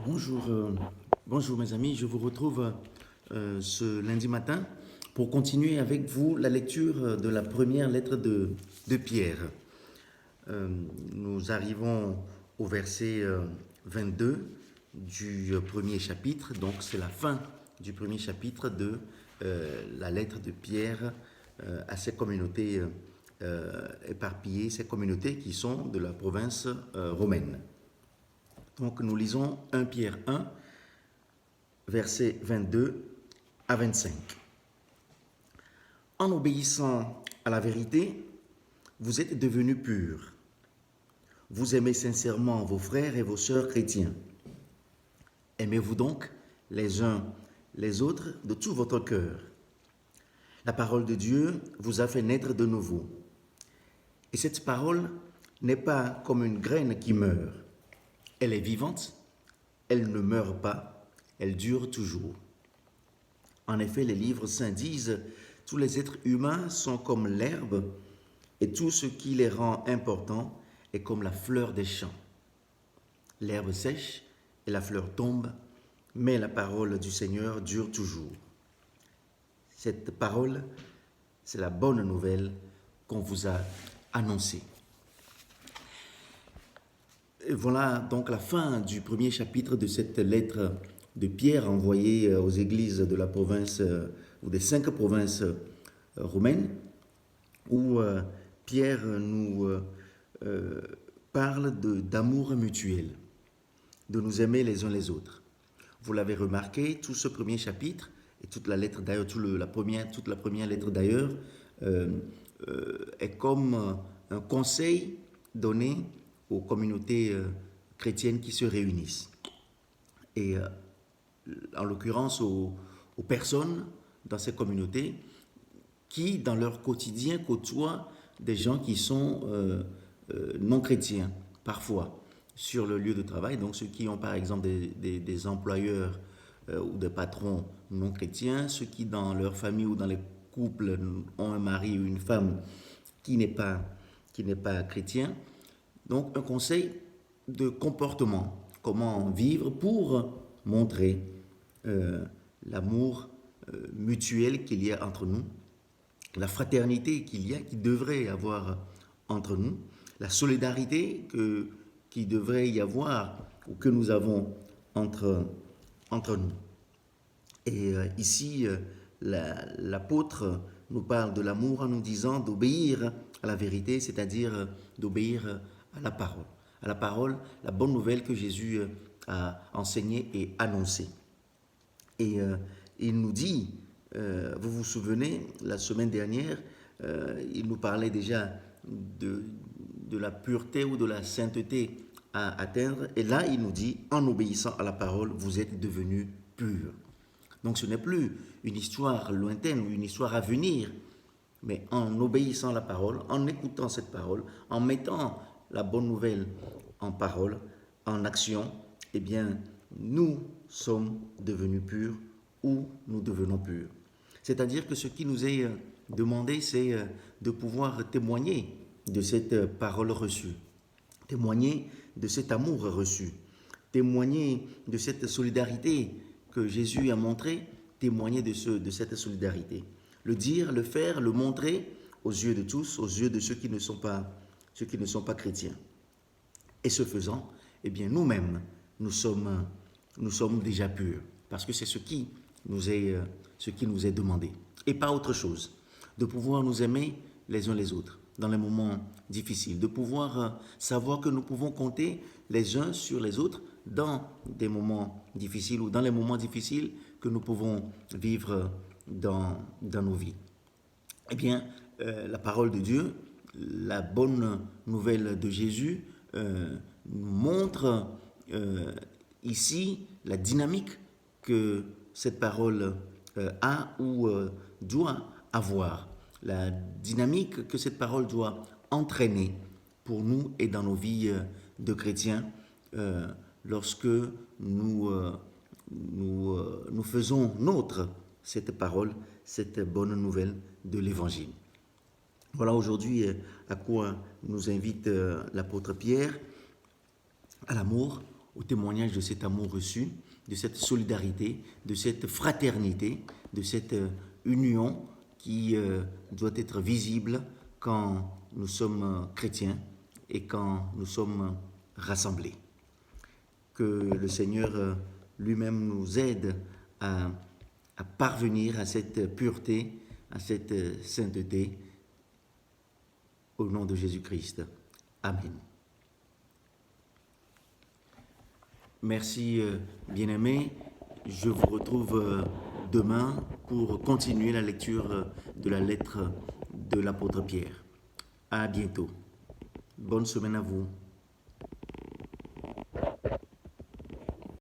Bonjour, bonjour mes amis, je vous retrouve ce lundi matin pour continuer avec vous la lecture de la première lettre de Pierre. Nous arrivons au verset 22 du premier chapitre, donc c'est la fin du premier chapitre de la lettre de Pierre à ces communautés éparpillées, ces communautés qui sont de la province romaine. Donc nous lisons 1 Pierre 1, versets 22 à 25. En obéissant à la vérité, vous êtes devenus purs. Vous aimez sincèrement vos frères et vos sœurs chrétiens. Aimez-vous donc les uns les autres de tout votre cœur. La parole de Dieu vous a fait naître de nouveau. Et cette parole n'est pas comme une graine qui meurt. Elle est vivante, elle ne meurt pas, elle dure toujours. En effet, les livres saints disent « Tous les êtres humains sont comme l'herbe et tout ce qui les rend importants est comme la fleur des champs. L'herbe sèche et la fleur tombe, mais la parole du Seigneur dure toujours. » Cette parole, c'est la bonne nouvelle qu'on vous a annoncée. Et voilà donc la fin du premier chapitre de cette lettre de Pierre envoyée aux églises de la province ou des 5 provinces romaines, où Pierre nous parle d'amour mutuel, de nous aimer les uns les autres. Vous l'avez remarqué, tout ce premier chapitre et toute la lettre d'ailleurs, toute la première lettre d'ailleurs, est comme un conseil donné aux communautés chrétiennes qui se réunissent. Et en l'occurrence aux personnes dans ces communautés qui, dans leur quotidien, côtoient des gens qui sont non chrétiens, parfois, sur le lieu de travail. Donc ceux qui ont par exemple des employeurs ou des patrons non chrétiens, ceux qui dans leur famille ou dans les couples ont un mari ou une femme qui n'est pas chrétien. Donc un conseil de comportement, comment vivre pour montrer l'amour mutuel qu'il y a entre nous, la fraternité qu'il devrait y avoir entre nous, la solidarité qu'il devrait y avoir ou que nous avons entre nous. Et ici, l'apôtre nous parle de l'amour en nous disant d'obéir à la vérité, c'est-à-dire d'obéir à la parole, la bonne nouvelle que Jésus a enseignée et annoncée. Et il nous dit, vous vous souvenez, la semaine dernière, il nous parlait déjà de la pureté ou de la sainteté à atteindre, et là il nous dit, en obéissant à la parole, vous êtes devenus purs. Donc ce n'est plus une histoire lointaine ou une histoire à venir, mais en obéissant à la parole, en écoutant cette parole, en mettant la bonne nouvelle en parole, en action, eh bien, nous sommes devenus purs ou nous devenons purs. C'est-à-dire que ce qui nous est demandé, c'est de pouvoir témoigner de cette parole reçue, témoigner de cet amour reçu, témoigner de cette solidarité que Jésus a montrée, témoigner de cette solidarité. Le dire, le faire, le montrer aux yeux de tous, aux yeux de ceux qui ne sont pas chrétiens. Et ce faisant, eh bien nous-mêmes, nous sommes déjà purs, parce que c'est ce qui nous est demandé, et pas autre chose, de pouvoir nous aimer les uns les autres dans les moments difficiles, de pouvoir savoir que nous pouvons compter les uns sur les autres dans des moments difficiles ou dans les moments difficiles que nous pouvons vivre dans nos vies. Eh bien, la parole de Dieu, la bonne nouvelle de Jésus nous montre ici la dynamique que cette parole a ou doit avoir, la dynamique que cette parole doit entraîner pour nous et dans nos vies de chrétiens lorsque nous faisons nôtre cette parole, cette bonne nouvelle de l'Évangile. Voilà aujourd'hui à quoi nous invite l'apôtre Pierre, à l'amour, au témoignage de cet amour reçu, de cette solidarité, de cette fraternité, de cette union qui doit être visible quand nous sommes chrétiens et quand nous sommes rassemblés. Que le Seigneur lui-même nous aide à parvenir à cette pureté, à cette sainteté, au nom de Jésus-Christ. Amen. Merci, bien-aimés. Je vous retrouve demain pour continuer la lecture de la lettre de l'apôtre Pierre. À bientôt. Bonne semaine à vous.